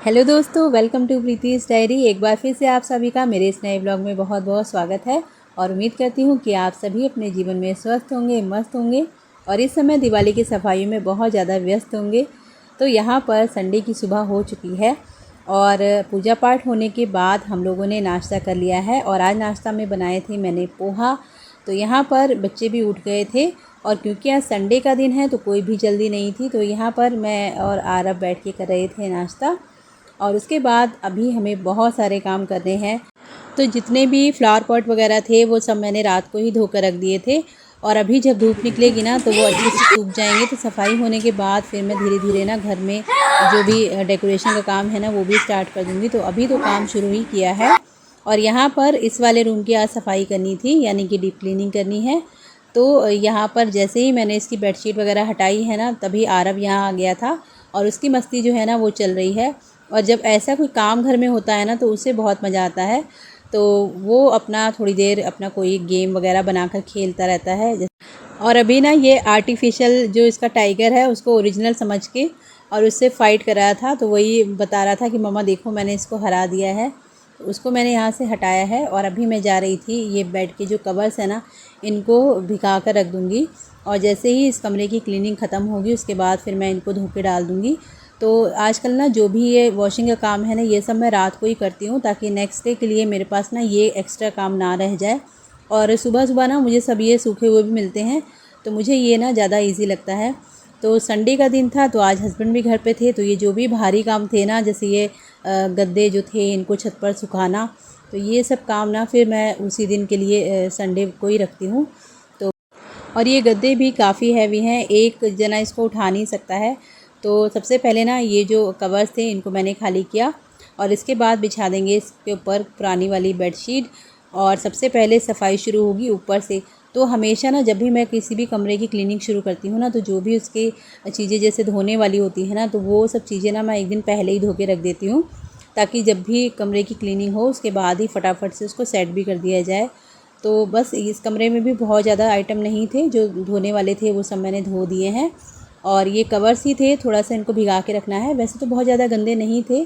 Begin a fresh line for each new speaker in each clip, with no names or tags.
Hello दोस्तों, welcome to प्रीति's diary. एक बार फिर से आप सभी का मेरे इस नए ब्लॉग में बहुत बहुत स्वागत है और उम्मीद करती हूँ कि आप सभी अपने जीवन में स्वस्थ होंगे, मस्त होंगे और इस समय दिवाली की सफाई में बहुत ज़्यादा व्यस्त होंगे। तो यहाँ पर संडे की सुबह हो चुकी है और पूजा पाठ होने के बाद हम लोगों ने नाश्ता कर लिया है और आज नाश्ता में बनाए थे मैंने पोहा। तो यहाँ पर बच्चे भी उठ गए थे और क्योंकि आज संडे का दिन है तो कोई भी जल्दी नहीं थी, तो यहाँ पर मैं और आरब बैठ के कर रहे थे नाश्ता। और उसके बाद अभी हमें बहुत सारे काम करने हैं। तो जितने भी फ्लावर पॉट वगैरह थे वो सब मैंने रात को ही धोकर रख दिए थे और अभी जब धूप निकलेगी ना तो वो अच्छे से सूख जाएंगे। तो सफाई होने के बाद फिर मैं धीरे धीरे ना घर में जो भी डेकोरेशन का काम है ना वो भी स्टार्ट कर दूँगी। तो अभी तो काम शुरू ही किया है और यहाँ पर इस वाले रूम की आज सफाई करनी थी, यानी कि डीप क्लीनिंग करनी है। तो यहाँ पर जैसे ही मैंने इसकी बेडशीट वगैरह हटाई है ना तभी आरब यहाँ आ गया था और उसकी मस्ती जो है ना वो चल रही है। और जब ऐसा कोई काम घर में होता है ना तो उससे बहुत मज़ा आता है। तो वो अपना थोड़ी देर अपना कोई गेम वगैरह बनाकर खेलता रहता है। और अभी ना ये आर्टिफिशियल जो इसका टाइगर है उसको ओरिजिनल समझ के और उससे फ़ाइट कर रहा था। तो वही बता रहा था कि मम्मा देखो मैंने इसको हरा दिया है। तो उसको मैंने यहाँ से हटाया है और अभी मैं जा रही थी ये बेड के जो कवर्स है ना इनको भिगा कर रख दूँगी और जैसे ही इस कमरे की क्लीनिंग ख़त्म होगी उसके बाद फिर मैं इनको धो के डाल दूँगी। तो आजकल ना जो भी ये वॉशिंग का काम है ना ये सब मैं रात को ही करती हूँ ताकि नेक्स्ट डे के लिए मेरे पास ना ये एक्स्ट्रा काम ना रह जाए। और सुबह सुबह ना मुझे सब ये सूखे हुए भी मिलते हैं तो मुझे ये ना ज़्यादा इजी लगता है। तो संडे का दिन था तो आज हस्बैंड भी घर पे थे, तो ये जो भी भारी काम थे ना जैसे ये गद्दे जो थे इनको छत पर सुखाना, तो ये सब काम ना फिर मैं उसी दिन के लिए संडे को ही रखती हूँ। तो और ये गद्दे भी काफ़ी हैवी हैं, एक जना इसको उठा नहीं सकता है। तो सबसे पहले ना ये जो कवर्स थे इनको मैंने खाली किया और इसके बाद बिछा देंगे इसके ऊपर पुरानी वाली बेडशीट और सबसे पहले सफाई शुरू होगी ऊपर से। तो हमेशा ना जब भी मैं किसी भी कमरे की क्लीनिंग शुरू करती हूँ ना तो जो भी उसकी चीज़ें जैसे धोने वाली होती है ना तो वो सब चीज़ें ना मैं एक दिन पहले ही धो के रख देती हूँ ताकि जब भी कमरे की क्लीनिंग हो उसके बाद ही फटाफट से उसको सेट भी कर दिया जाए। तो बस इस कमरे में भी बहुत ज़्यादा आइटम नहीं थे, जो धोने वाले थे वो सब मैंने धो दिए हैं और ये कवर्स ही थे, थोड़ा सा इनको भिगा के रखना है। वैसे तो बहुत ज़्यादा गंदे नहीं थे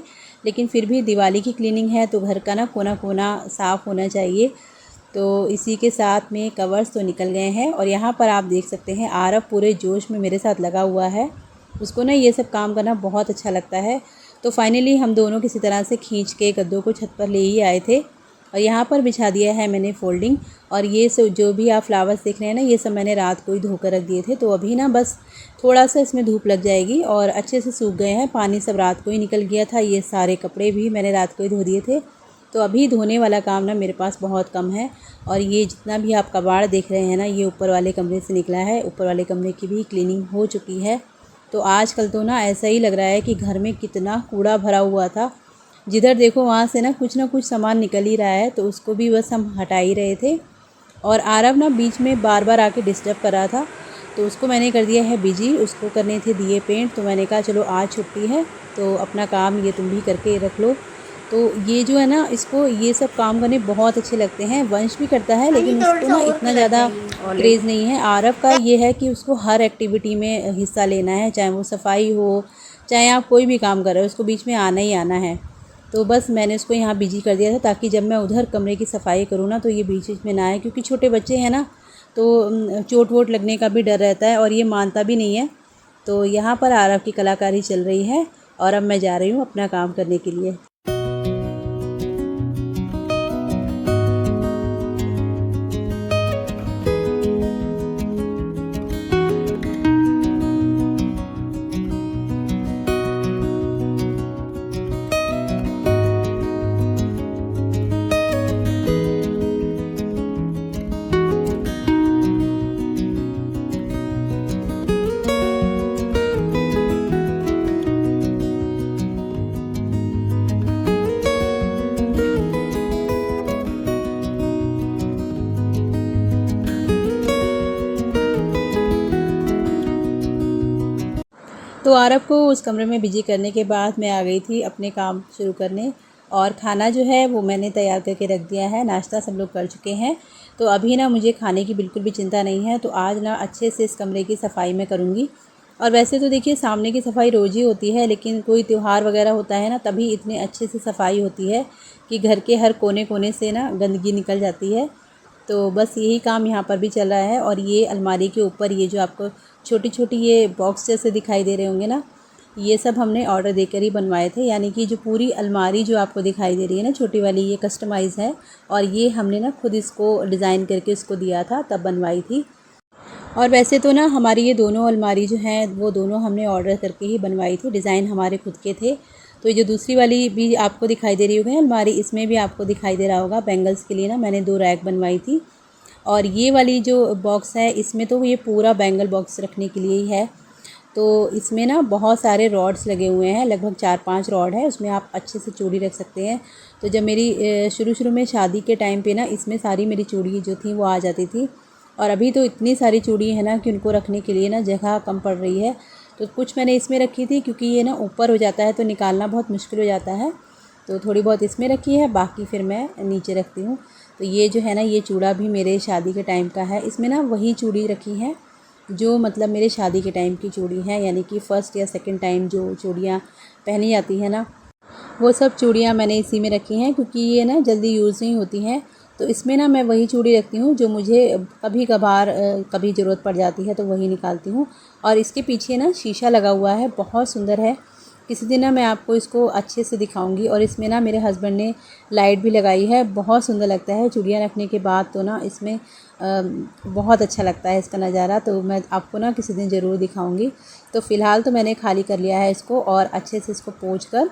लेकिन फिर भी दिवाली की क्लीनिंग है तो घर का ना कोना कोना साफ़ होना चाहिए। तो इसी के साथ में कवर्स तो निकल गए हैं और यहाँ पर आप देख सकते हैं आरब पूरे जोश में मेरे साथ लगा हुआ है। उसको ना ये सब काम करना बहुत अच्छा लगता है। तो फाइनली हम दोनों किसी तरह से खींच के गद्दों को छत पर ले ही आए थे और यहाँ पर बिछा दिया है मैंने फोल्डिंग। और ये सब जो भी आप फ्लावर्स देख रहे हैं ना ये सब मैंने रात को ही धोकर रख दिए थे। तो अभी ना बस थोड़ा सा इसमें धूप लग जाएगी और अच्छे से सूख गए हैं, पानी सब रात को ही निकल गया था। ये सारे कपड़े भी मैंने रात को ही धो दिए थे। तो अभी धोने वाला काम ना मेरे पास बहुत कम है। और ये जितना भी आप कबाड़ देख रहे हैं ना ये ऊपर वाले कमरे से निकला है, ऊपर वाले कमरे की भी क्लीनिंग हो चुकी है। तो आजकल तो ना ऐसा ही लग रहा है कि घर में कितना कूड़ा भरा हुआ था, जिधर देखो वहाँ से ना कुछ सामान निकल ही रहा है। तो उसको भी बस हम हटा ही रहे थे और आरब ना बीच में बार बार आके डिस्टर्ब कर रहा था तो उसको मैंने कर दिया है बिजी। उसको करने थे दिए पेंट, तो मैंने कहा चलो आज छुट्टी है तो अपना काम ये तुम भी करके रख लो। तो ये जो है ना इसको ये सब काम करने बहुत अच्छे लगते हैं। वंश भी करता है लेकिन उसको ना इतना ज़्यादा क्रेज़ नहीं है। आरब का ये है कि उसको हर एक्टिविटी में हिस्सा लेना है, चाहे वो सफाई हो चाहे आप कोई भी काम कर रहे हो, उसको बीच में आना ही आना है। तो बस मैंने उसको यहाँ बिजी कर दिया था ताकि जब मैं उधर कमरे की सफाई करूँ ना तो ये बीच बीच में ना आए, क्योंकि छोटे बच्चे हैं ना तो चोट वोट लगने का भी डर रहता है और ये मानता भी नहीं है। तो यहाँ पर आरब की कलाकारी चल रही है और अब मैं जा रही हूँ अपना काम करने के लिए। तो आरब को उस कमरे में बिजी करने के बाद मैं आ गई थी अपने काम शुरू करने और खाना जो है वो मैंने तैयार करके रख दिया है। नाश्ता सब लोग कर चुके हैं तो अभी ना मुझे खाने की बिल्कुल भी चिंता नहीं है। तो आज ना अच्छे से इस कमरे की सफाई मैं करूँगी और वैसे तो देखिए सामने की सफाई रोज़ ही होती है, लेकिन कोई त्यौहार वगैरह होता है ना, तभी इतने अच्छे से सफाई होती है कि घर के हर कोने कोने से ना गंदगी निकल जाती है। तो बस यही काम यहाँ पर भी चल रहा है। और ये अलमारी के ऊपर ये जो आपको छोटी छोटी ये बॉक्स जैसे दिखाई दे रहे होंगे ना, ये सब हमने ऑर्डर देकर ही बनवाए थे। यानी कि जो पूरी अलमारी जो आपको दिखाई दे रही है ना छोटी वाली, ये कस्टमाइज़ है और ये हमने ना खुद इसको डिज़ाइन करके इसको दिया था, तब बनवाई थी। और वैसे तो ना हमारी ये दोनों अलमारी जो हैं वो दोनों हमने ऑर्डर करके ही बनवाई थी, डिज़ाइन हमारे खुद के थे। तो ये जो दूसरी वाली भी आपको दिखाई दे रही होगी अलमारी, इसमें भी आपको दिखाई दे रहा होगा बैंगल्स के लिए ना मैंने 2 रैक बनवाई थी। और ये वाली जो बॉक्स है इसमें तो ये पूरा बैंगल बॉक्स रखने के लिए ही है। तो इसमें ना बहुत सारे रॉड्स लगे हुए हैं, लगभग 4-5 रॉड है, उसमें आप अच्छे से चूड़ी रख सकते हैं। तो जब मेरी शुरू में शादी के टाइम पे ना इसमें सारी मेरी चूड़ी जो थी वो आ जाती थी। और अभी तो इतनी सारी चूड़ी है ना कि उनको रखने के लिए ना जगह कम पड़ रही है। तो कुछ मैंने इसमें रखी थी, क्योंकि ये ना ऊपर हो जाता है तो निकालना बहुत मुश्किल हो जाता है। तो थोड़ी बहुत इसमें रखी है, बाकी फिर मैं नीचे रखती हूँ। तो ये जो है ना ये चूड़ा भी मेरे शादी के टाइम का है। इसमें ना वही चूड़ी रखी है जो मतलब मेरे शादी के टाइम की चूड़ी है, यानी कि फ़र्स्ट या सेकंड टाइम जो चूड़ियाँ पहनी जाती हैं ना, वो सब चूड़ियाँ मैंने इसी में रखी हैं, क्योंकि ये ना जल्दी यूज़ नहीं होती हैं। तो इसमें ना मैं वही चूड़ी रखती हूँ जो मुझे कभी कभार कभी ज़रूरत पड़ जाती है, तो वही निकालती हूँ। और इसके पीछे ना शीशा लगा हुआ है, बहुत सुंदर है। किसी दिन ना मैं आपको इसको अच्छे से दिखाऊंगी। और इसमें ना मेरे हस्बैंड ने लाइट भी लगाई है, बहुत सुंदर लगता है चूड़ियाँ रखने के बाद। तो ना इसमें बहुत अच्छा लगता है इसका नज़ारा। तो मैं आपको ना किसी दिन ज़रूर दिखाऊंगी। तो फ़िलहाल तो मैंने खाली कर लिया है इसको, और अच्छे से इसको पोंछ कर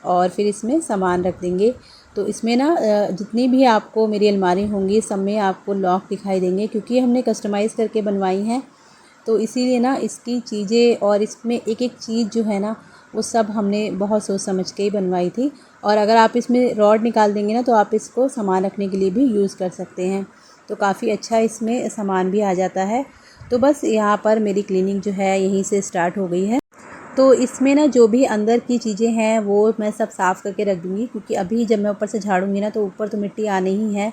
और फिर इसमें सामान रख देंगे। तो इसमें ना जितनी भी आपको मेरी अलमारी होंगी सब में आपको लॉक दिखाई देंगे, क्योंकि हमने कस्टमाइज़ करके बनवाई हैं। तो इसीलिए ना इसकी चीज़ें और इसमें एक एक चीज़ जो है ना वो सब हमने बहुत सोच समझ के ही बनवाई थी। और अगर आप इसमें रॉड निकाल देंगे ना तो आप इसको सामान रखने के लिए भी यूज़ कर सकते हैं। तो काफ़ी अच्छा इसमें सामान भी आ जाता है। तो बस यहाँ पर मेरी क्लीनिंग जो है यहीं से स्टार्ट हो गई है। तो इसमें ना जो भी अंदर की चीज़ें हैं वो मैं सब साफ़ करके रख दूँगी, क्योंकि अभी जब मैं ऊपर से झाड़ूंगी ना तो ऊपर तो मिट्टी आनी ही है।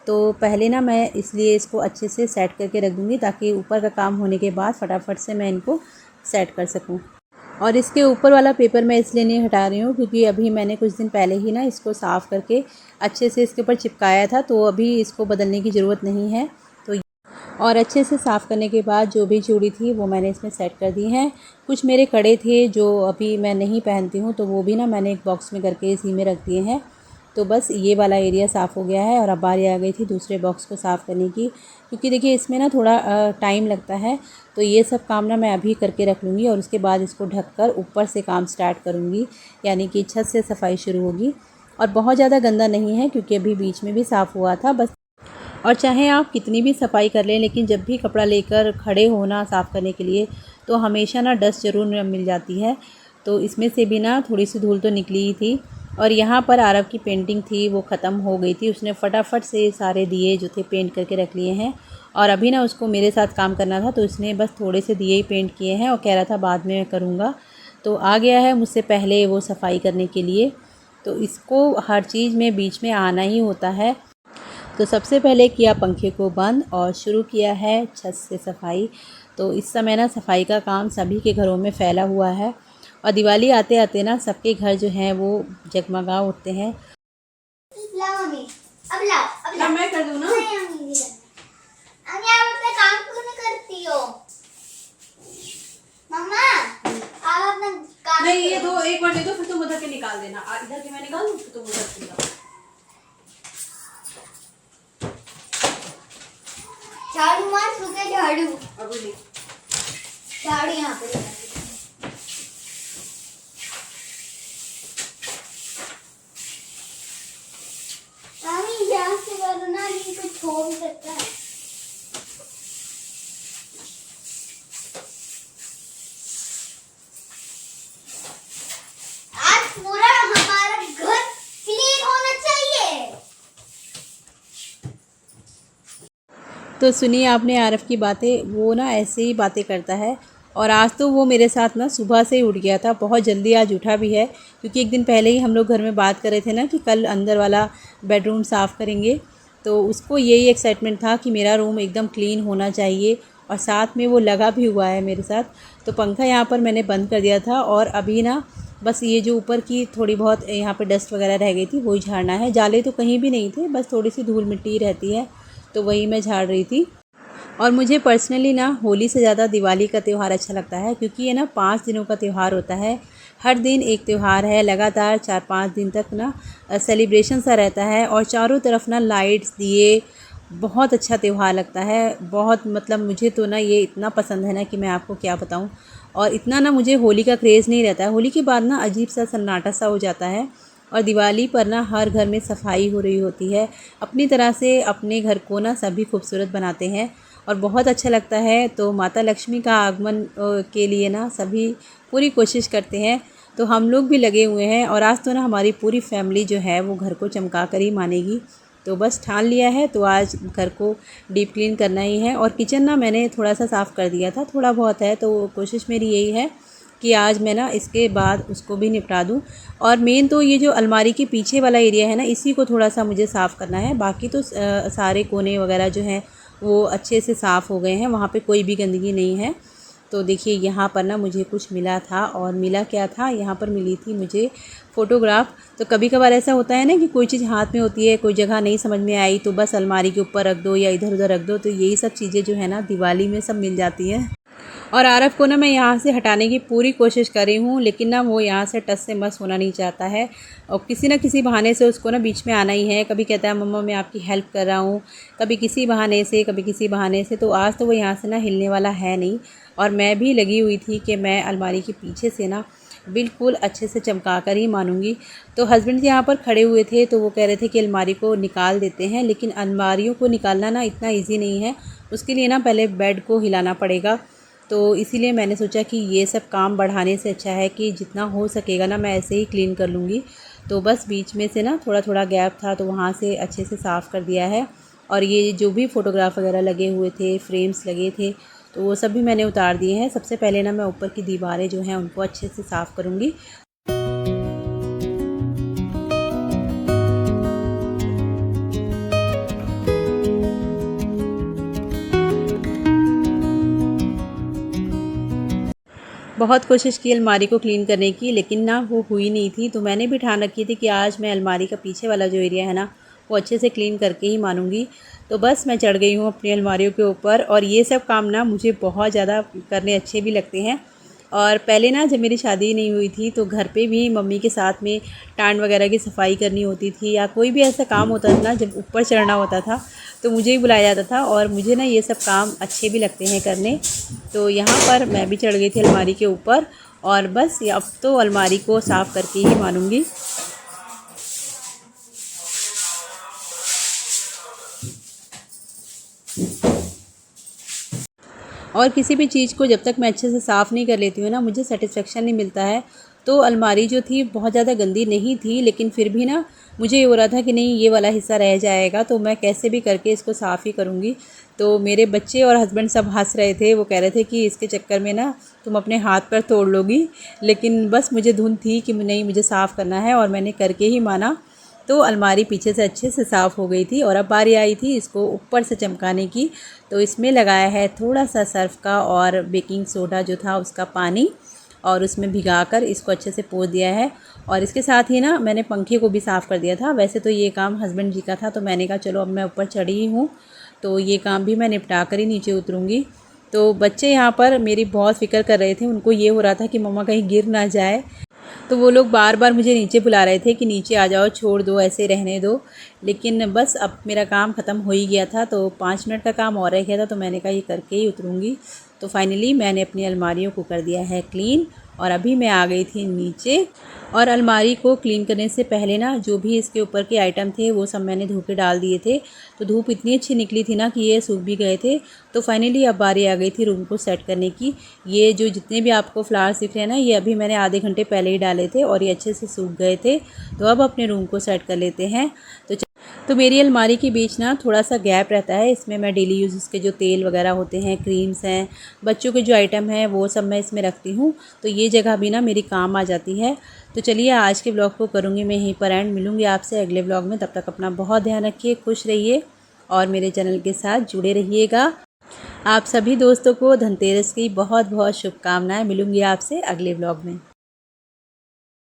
तो पहले ना मैं इसलिए इसको अच्छे से सेट करके रख दूँगी, ताकि ऊपर का काम होने के बाद फटाफट से मैं इनको सेट कर सकूँ। और इसके ऊपर वाला पेपर मैं इसलिए नहीं हटा रही हूँ, क्योंकि अभी मैंने कुछ दिन पहले ही ना इसको साफ़ करके अच्छे से इसके ऊपर चिपकाया था, तो अभी इसको बदलने की ज़रूरत नहीं है। तो और अच्छे से साफ़ करने के बाद जो भी चूड़ी थी वो मैंने इसमें सेट कर दी हैं। कुछ मेरे कड़े थे जो अभी मैं नहीं पहनती हूँ, तो वो भी ना मैंने एक बॉक्स में करके इसी में रख दिए हैं। तो बस ये वाला एरिया साफ़ हो गया है। और अब बारी आ गई थी दूसरे बॉक्स को साफ़ करने की, क्योंकि देखिए इसमें ना थोड़ा टाइम लगता है। तो ये सब काम ना मैं अभी करके रख लूँगी, और उसके बाद इसको ढककर ऊपर से काम स्टार्ट करूँगी, यानी कि छत से सफाई शुरू होगी। और बहुत ज़्यादा गंदा नहीं है, क्योंकि अभी बीच में भी साफ़ हुआ था बस। और चाहे आप कितनी भी सफाई कर लें, लेकिन जब भी कपड़ा लेकर खड़े होना साफ़ करने के लिए, तो हमेशा ना डस्ट ज़रूर मिल जाती है। तो इसमें से भी ना थोड़ी सी धूल तो निकली ही थी। और यहाँ पर आरव की पेंटिंग थी वो ख़त्म हो गई थी, उसने फटाफट से सारे दिए जो थे पेंट करके रख लिए हैं। और अभी ना उसको मेरे साथ काम करना था, तो इसने बस थोड़े से दिए ही पेंट किए हैं और कह रहा था बाद में मैं करूँगा। तो आ गया है मुझसे पहले वो सफाई करने के लिए। तो इसको हर चीज़ में बीच में आना ही होता है। तो सबसे पहले किया पंखे को बंद और शुरू किया है छत से सफाई। तो इस समय ना सफाई का काम सभी के घरों में फैला हुआ है, और दिवाली आते आते ना सबके घर जो हैं वो जगमगा उठते हैं।
लाओ मम्मी, अब लाओ
मैं कर दूं ना।
नहीं मम्मी आप अपना काम क्यों नहीं करती हो? मम्मा आप अपना काम
नहीं ये दो एक बार दे दो, फिर तुम उधर के निकाल देना। इधर के मैं निकाल दूं, फिर तुम उधर के निकाल।
झाड़ू मार, सूखे झाड़ू,
अब ले
झाड़ू यहाँ पे लगा। मम्मी यहाँ से करो ना, ये कुछ हो भी सकता है। आज पूरा हमारा घर क्लीन होना चाहिए।
तो सुनिए आपने आरव की बातें, वो ना ऐसे ही बातें करता है। और आज तो वो मेरे साथ ना सुबह से ही उठ गया था, बहुत जल्दी आज उठा भी है, क्योंकि एक दिन पहले ही हम लोग घर में बात कर रहे थे ना कि कल अंदर वाला बेडरूम साफ़ करेंगे। तो उसको यही एक्साइटमेंट था कि मेरा रूम एकदम क्लीन होना चाहिए। और साथ में वो लगा भी हुआ है मेरे साथ। तो पंखा यहाँ पर मैंने बंद कर दिया था और अभी ना बस ये जो ऊपर की थोड़ी बहुत यहाँ पे डस्ट वगैरह रह गई थी वही झाड़ना है। जाले तो कहीं भी नहीं थे, बस थोड़ी सी धूल मिट्टी रहती है तो वही मैं झाड़ रही थी। और मुझे पर्सनली ना होली से ज़्यादा दिवाली का त्यौहार अच्छा लगता है, क्योंकि ये ना 5 दिनों का त्यौहार होता है। हर दिन एक त्यौहार है, लगातार 4-5 दिन तक ना सेलिब्रेशन सा रहता है और चारों तरफ ना लाइट्स दिए, बहुत अच्छा त्यौहार लगता है। बहुत मतलब मुझे तो ना ये इतना पसंद है ना कि मैं आपको क्या बताऊं। और इतना ना मुझे होली का क्रेज़ नहीं रहता है। होली के बाद ना अजीब सा सन्नाटा सा हो जाता है और दिवाली पर ना हर घर में सफाई हो रही होती है। अपनी तरह से अपने घर को ना सभी खूबसूरत बनाते हैं और बहुत अच्छा लगता है। तो माता लक्ष्मी का आगमन के लिए ना सभी पूरी कोशिश करते हैं, तो हम लोग भी लगे हुए हैं। और आज तो ना हमारी पूरी फैमिली जो है वो घर को चमका कर ही मानेगी। तो बस ठान लिया है, तो आज घर को डीप क्लीन करना ही है। और किचन ना मैंने थोड़ा सा साफ़ कर दिया था, थोड़ा बहुत है, तो कोशिश मेरी यही है कि आज मैं ना इसके बाद उसको भी निपटा दूं। और मेन तो ये जो अलमारी के पीछे वाला एरिया है ना, इसी को थोड़ा सा मुझे साफ़ करना है। बाकी तो सारे कोने वगैरह जो हैं वो अच्छे से साफ़ हो गए हैं, वहाँ पे कोई भी गंदगी नहीं है। तो देखिए यहाँ पर ना मुझे कुछ मिला था, और मिला क्या था, यहाँ पर मिली थी मुझे फ़ोटोग्राफ। तो कभी कभार ऐसा होता है ना कि कोई चीज़ हाथ में होती है, कोई जगह नहीं समझ में आई तो बस अलमारी के ऊपर रख दो या इधर उधर रख दो। तो यही सब चीज़ें जो है ना दिवाली में सब मिल जाती हैं। और आरव को ना मैं यहाँ से हटाने की पूरी कोशिश कर रही हूँ, लेकिन ना वो यहाँ से टस से मस होना नहीं चाहता है और किसी न किसी बहाने से उसको ना बीच में आना ही है। कभी कहता है मम्मा मैं आपकी हेल्प कर रहा हूँ, कभी किसी बहाने से, कभी किसी बहाने से। तो आज तो वो यहाँ से ना हिलने वाला है नहीं। और मैं भी लगी हुई थी कि मैं अलमारी के पीछे से ना बिल्कुल अच्छे से चमका कर ही मानूंगी। तो हस्बैंड जी यहाँ पर खड़े हुए थे, तो वो कह रहे थे कि अलमारी को निकाल देते हैं, लेकिन अलमारियों को निकालना ना इतना ईजी नहीं है। उसके लिए ना पहले बेड को हिलाना पड़ेगा। तो इसीलिए मैंने सोचा कि ये सब काम बढ़ाने से अच्छा है कि जितना हो सकेगा ना मैं ऐसे ही क्लीन कर लूँगी। तो बस बीच में से ना थोड़ा थोड़ा गैप था, तो वहाँ से अच्छे से साफ़ कर दिया है। और ये जो भी फ़ोटोग्राफ वगैरह लगे हुए थे, फ्रेम्स लगे थे, तो वो सब भी मैंने उतार दिए हैं। सबसे पहले ना मैं ऊपर की दीवारें जो हैं उनको अच्छे से साफ़ करूँगी। बहुत कोशिश की अलमारी को क्लीन करने की, लेकिन ना वो हुई नहीं थी। तो मैंने भी ठान रखी थी कि आज मैं अलमारी का पीछे वाला जो एरिया है ना वो अच्छे से क्लीन करके ही मानूंगी। तो बस मैं चढ़ गई हूँ अपनी अलमारियों के ऊपर। और ये सब काम ना मुझे बहुत ज़्यादा करने अच्छे भी लगते हैं। और पहले ना जब मेरी शादी नहीं हुई थी तो घर पे भी मम्मी के साथ में टांड वगैरह की सफाई करनी होती थी, या कोई भी ऐसा काम होता था ना जब ऊपर चढ़ना होता था तो मुझे ही बुलाया जाता था। और मुझे ना ये सब काम अच्छे भी लगते हैं करने। तो यहाँ पर मैं भी चढ़ गई थी अलमारी के ऊपर, और बस अब तो अलमारी को साफ़ करके ही मानूंगी। और किसी भी चीज़ को जब तक मैं अच्छे से साफ़ नहीं कर लेती हूँ ना मुझे सेटिस्फेक्शन नहीं मिलता है। तो अलमारी जो थी बहुत ज़्यादा गंदी नहीं थी, लेकिन फिर भी ना मुझे ये हो रहा था कि नहीं ये वाला हिस्सा रह जाएगा, तो मैं कैसे भी करके इसको साफ़ ही करूँगी। तो मेरे बच्चे और हस्बैंड सब हंस रहे थे, वो कह रहे थे कि इसके चक्कर में ना तुम अपने हाथ पर तोड़ लोगी। लेकिन बस मुझे धुन थी कि नहीं मुझे साफ़ करना है, और मैंने करके ही माना। तो अलमारी पीछे से अच्छे से साफ़ हो गई थी। और अब बारी आई थी इसको ऊपर से चमकाने की। तो इसमें लगाया है थोड़ा सा सर्फ का और बेकिंग सोडा जो था उसका पानी, और उसमें भिगाकर इसको अच्छे से पोंछ दिया है। और इसके साथ ही ना मैंने पंखे को भी साफ़ कर दिया था। वैसे तो ये काम हस्बैंड जी का था, तो मैंने कहा चलो अब मैं ऊपर चढ़ी ही हूँ तो ये काम भी मैं निपटा कर ही नीचे उतरूँगी। तो बच्चे यहाँ पर मेरी बहुत फ़िक्र कर रहे थे, उनको ये हो रहा था कि मम्मा कहीं गिर ना जाए। तो वो लोग बार बार मुझे नीचे बुला रहे थे कि नीचे आ जाओ, छोड़ दो, ऐसे रहने दो। लेकिन बस अब मेरा काम ख़त्म हो ही गया था, तो 5 मिनट का काम और रह गया था, तो मैंने कहा ये करके ही उतरूँगी। तो फाइनली मैंने अपनी अलमारियों को कर दिया है क्लीन, और अभी मैं आ गई थी नीचे। और अलमारी को क्लीन करने से पहले ना जो भी इसके ऊपर के आइटम थे वो सब मैंने धो के डाल दिए थे। तो धूप इतनी अच्छी निकली थी ना कि ये सूख भी गए थे। तो फाइनली अब बारी आ गई थी रूम को सेट करने की। ये जो जितने भी आपको फ्लावर्स दिख रहे हैं ना, ये अभी मैंने आधे घंटे पहले ही डाले थे और ये अच्छे से सूख गए थे। तो अब अपने रूम को सेट कर लेते हैं। तो मेरी अलमारी के बीच ना थोड़ा सा गैप रहता है, इसमें मैं डेली यूज़ के जो तेल वगैरह होते हैं, क्रीम्स हैं, बच्चों के जो आइटम हैं वो सब मैं इसमें रखती हूँ। तो ये जगह भी ना मेरी काम आ जाती है। तो चलिए आज के ब्लॉग को करूँगी मैं यहीं पर एंड। मिलूँगी आपसे अगले ब्लॉग में। तब तक अपना बहुत ध्यान रखिए, खुश रहिए और मेरे चैनल के साथ जुड़े रहिएगा। आप सभी दोस्तों को धनतेरस की बहुत बहुत शुभकामनाएं। मिलूंगी आपसे अगले ब्लॉग में।